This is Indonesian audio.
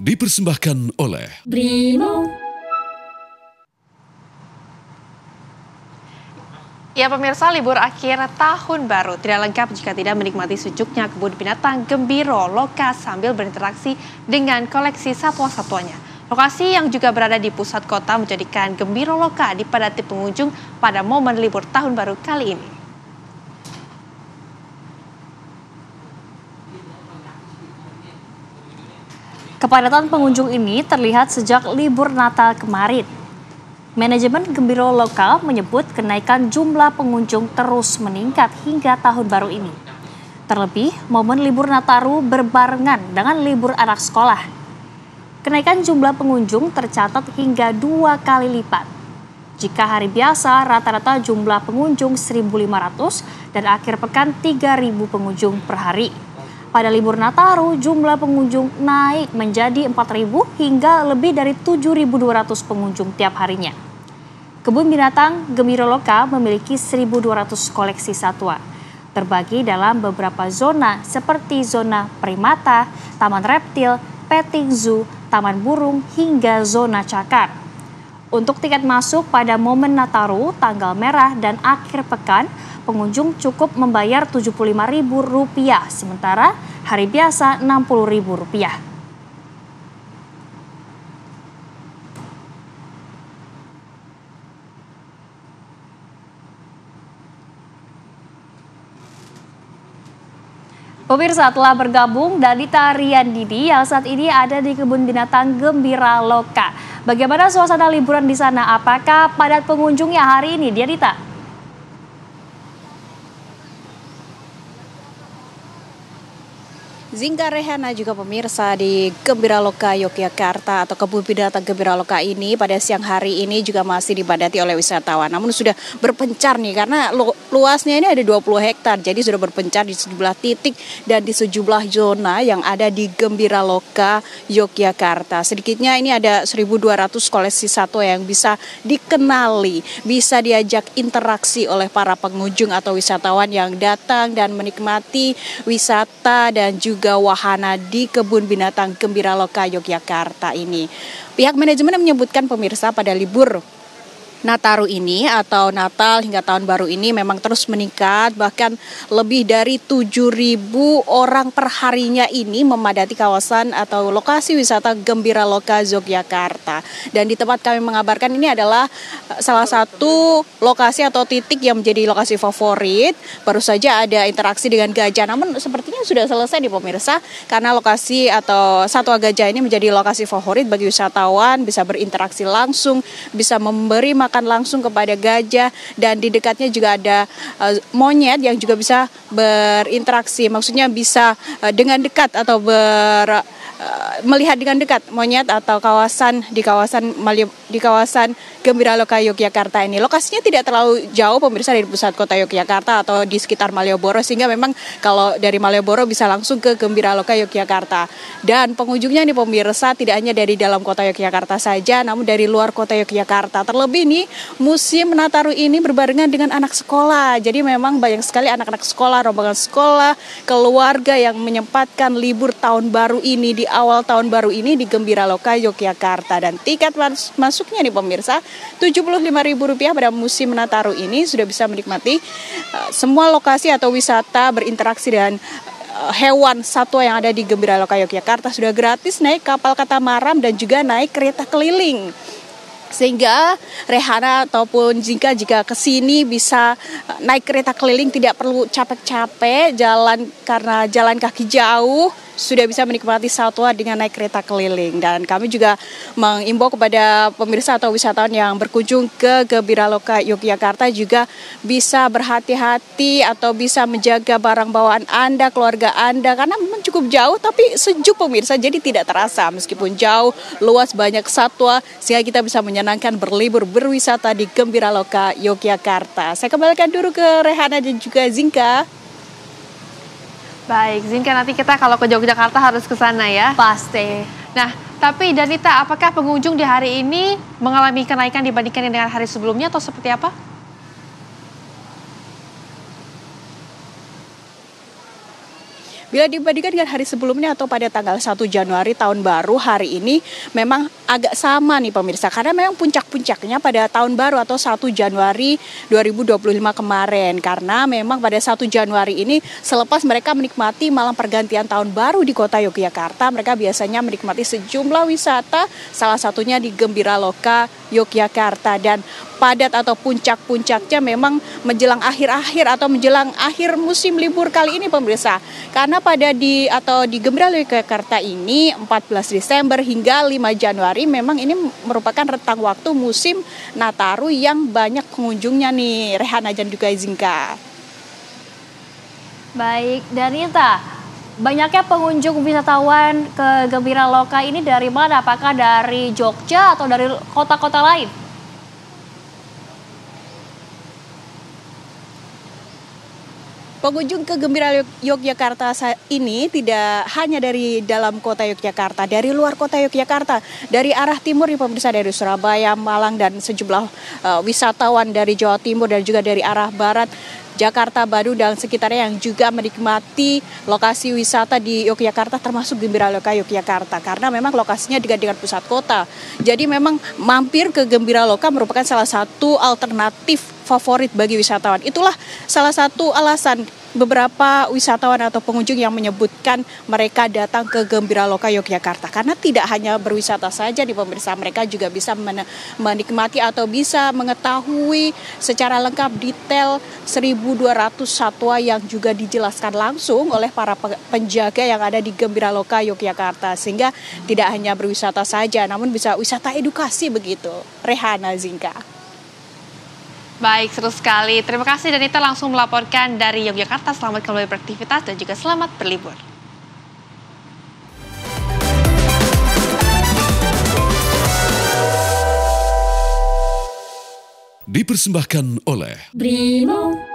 dipersembahkan oleh Brimo. Ya pemirsa, libur akhir tahun baru tidak lengkap jika tidak menikmati sejuknya kebun binatang Gembira Loka sambil berinteraksi dengan koleksi satwa-satwanya. Lokasi yang juga berada di pusat kota menjadikan Gembira Loka dipadati pengunjung pada momen libur tahun baru kali ini. Kepadatan pengunjung ini terlihat sejak libur Natal kemarin. Manajemen Gembira Loka menyebut kenaikan jumlah pengunjung terus meningkat hingga tahun baru ini. Terlebih, momen libur Nataru berbarengan dengan libur anak sekolah. Kenaikan jumlah pengunjung tercatat hingga 2 kali lipat. Jika hari biasa rata-rata jumlah pengunjung 1.500 dan akhir pekan 3.000 pengunjung per hari. Pada libur Nataru, jumlah pengunjung naik menjadi 4.000 hingga lebih dari 7.200 pengunjung tiap harinya. Kebun binatang Gembira Loka memiliki 1.200 koleksi satwa, terbagi dalam beberapa zona seperti zona primata, taman reptil, petting zoo, taman burung, hingga zona cakar. Untuk tiket masuk pada momen Nataru, tanggal merah, dan akhir pekan, pengunjung cukup membayar Rp75.000, sementara hari biasa Rp60.000. Pemirsa, telah bergabung Danita Riyandini yang saat ini ada di kebun binatang Gembira Loka. Bagaimana suasana liburan di sana? Apakah padat pengunjungnya hari ini, Danita? Zinka, Rehana, juga pemirsa di Gembira Loka Yogyakarta atau kebun binatang Gembira Loka ini pada siang hari ini juga masih dipadati oleh wisatawan. Namun sudah berpencar nih karena luasnya ini ada 20 hektar. Jadi sudah berpencar di sejumlah titik dan di sejumlah zona yang ada di Gembira Loka Yogyakarta. Sedikitnya ini ada 1.200 koleksi satwa yang bisa dikenali, bisa diajak interaksi oleh para pengunjung atau wisatawan yang datang dan menikmati wisata dan juga wahana di kebun binatang Gembira Loka Yogyakarta ini. Pihak manajemen menyebutkan pemirsa pada libur Nataru ini atau Natal hingga Tahun Baru ini memang terus meningkat, bahkan lebih dari 7.000 orang per harinya ini memadati kawasan atau lokasi wisata Gembira Loka Yogyakarta. Dan di tempat kami mengabarkan ini adalah salah satu lokasi atau titik yang menjadi lokasi favorit. Baru saja ada interaksi dengan gajah, namun sepertinya sudah selesai nih pemirsa, karena lokasi atau satwa gajah ini menjadi lokasi favorit bagi wisatawan, bisa berinteraksi langsung, bisa memberi makan langsung kepada gajah, dan di dekatnya juga ada monyet yang juga bisa berinteraksi, maksudnya bisa dengan dekat atau melihat dengan dekat monyet atau di kawasan Gembira Loka Yogyakarta ini. Lokasinya tidak terlalu jauh pemirsa dari pusat kota Yogyakarta atau di sekitar Malioboro, sehingga memang kalau dari Malioboro bisa langsung ke Gembira Loka Yogyakarta. Dan pengunjungnya nih pemirsa tidak hanya dari dalam kota Yogyakarta saja, namun dari luar kota Yogyakarta. Terlebih nih musim Nataru ini berbarengan dengan anak sekolah. Jadi memang banyak sekali anak-anak sekolah, rombongan sekolah, keluarga yang menyempatkan libur tahun baru ini di awal tahun baru ini di Gembira Loka Yogyakarta. Dan tiket masuknya nih pemirsa Rp75.000 pada musim Nataru ini sudah bisa menikmati semua lokasi atau wisata berinteraksi dengan hewan satwa yang ada di Gembira Loka Yogyakarta. Sudah gratis naik kapal katamaran dan juga naik kereta keliling. Sehingga Rehana ataupun jika ke sini bisa naik kereta keliling, tidak perlu capek-capek jalan karena jalan kaki jauh, sudah bisa menikmati satwa dengan naik kereta keliling. Dan kami juga mengimbau kepada pemirsa atau wisatawan yang berkunjung ke Gembira Loka Yogyakarta juga bisa berhati-hati atau bisa menjaga barang bawaan Anda, keluarga Anda, karena memang cukup jauh tapi sejuk pemirsa, jadi tidak terasa meskipun jauh, luas, banyak satwa, sehingga kita bisa menyenangkan berlibur berwisata di Gembira Loka Yogyakarta. Saya kembalikan dulu ke Rehana dan juga Zinka. Baik, Zinka, nanti kita kalau ke Yogyakarta harus ke sana ya. Pasti. Nah, tapi Danita, apakah pengunjung di hari ini mengalami kenaikan dibandingkan dengan hari sebelumnya atau seperti apa? Bila dibandingkan dengan hari sebelumnya atau pada tanggal 1 Januari tahun baru, hari ini memang agak sama nih pemirsa. Karena memang puncak-puncaknya pada tahun baru atau 1 Januari 2025 kemarin. Karena memang pada 1 Januari ini selepas mereka menikmati malam pergantian tahun baru di kota Yogyakarta, mereka biasanya menikmati sejumlah wisata, salah satunya di Gembira Loka Yogyakarta. Dan padat atau puncak-puncaknya memang menjelang akhir-akhir atau menjelang akhir musim libur kali ini pemirsa. Karena di Gembira Yogyakarta ini 14 Desember hingga 5 Januari memang ini merupakan rentang waktu musim Nataru yang banyak pengunjungnya nih, Rehana dan juga Zinka. Baik, Danita, banyaknya pengunjung wisatawan ke Gembira Loka ini dari mana? Apakah dari Jogja atau dari kota-kota lain? Pengunjung ke Gembira Yogyakarta ini tidak hanya dari dalam kota Yogyakarta, dari luar kota Yogyakarta, dari arah timur nih pemirsa, dari Surabaya, Malang, dan sejumlah wisatawan dari Jawa Timur dan juga dari arah barat, Jakarta, Bandung, dan sekitarnya yang juga menikmati lokasi wisata di Yogyakarta termasuk Gembira Loka Yogyakarta. Karena memang lokasinya dekat dengan pusat kota. Jadi memang mampir ke Gembira Loka merupakan salah satu alternatif favorit bagi wisatawan. Itulah salah satu alasan beberapa wisatawan atau pengunjung yang menyebutkan mereka datang ke Gembira Loka Yogyakarta. Karena tidak hanya berwisata saja di pemirsa, mereka juga bisa menikmati atau bisa mengetahui secara lengkap detail 1.200 satwa yang juga dijelaskan langsung oleh para penjaga yang ada di Gembira Loka Yogyakarta. Sehingga tidak hanya berwisata saja, namun bisa wisata edukasi begitu. Rehana, Zinka. Baik, seru sekali. Terima kasih Danita langsung melaporkan dari Yogyakarta. Selamat kembali beraktivitas dan juga selamat berlibur. Dipersembahkan oleh Brimo.